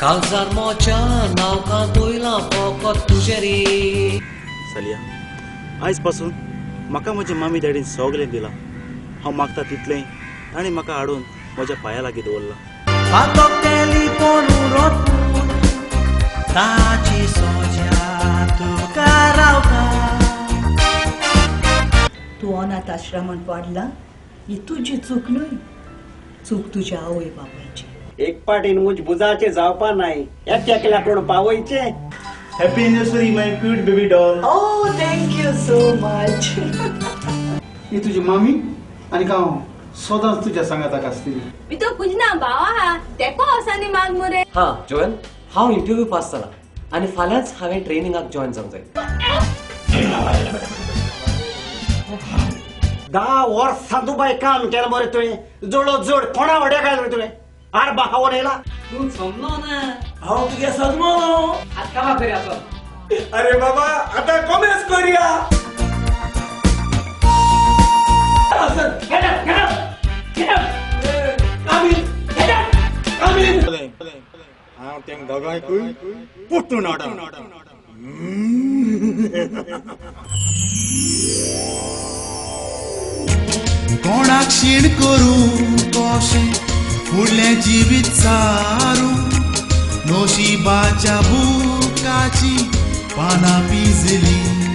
काळजार मोच्या नावका दोयला फकत तुझे रे सालिया आयज पासून म्हाका म्हज्या मामी डॅडीन सगळें दिलां हांव मागता तितलें ताणें म्हाका हाडून म्हज्या पांया लागीं दवरलां पातोक टेलिफोन रोतून ताची सोज्या तुका रावता तू अनाथ आश्रमात वाढला ही तुझी चूक न्हय चूक तुझ्या आवय बापायची एक पाटीन मुझ बुजाचे जावपा नाही एकट्या कोण पावयचे happy anniversary my cute baby doll oh thank you so much ही तुझी मामी आणि का सदांच तुझ्या सांगाताक आसतली मी तो पुजना भावा तेको असानी माग मुरे हाँ जोएल हांव इंटरव्यू पास जाला आनी फाल्यांच हांवें ट्रेनिंगाक जॉइन जावंक जाय 10 वर्सां दुबाय काम केलं मरे तुवें जोडो जोड कोणा वड्या काय तुवें आर बाहावो नेला तू समलो ना हांव तुगे सजमो आतां का करयाचो अरे बाबा आता कॉमेस करूया हांव तें दोगांयकूय पुट्टून हाडा कोणाक शीण करूं कशें फुडलें जिवीत सारूं नोशिबाच्या बुकाची पानां पिजलीं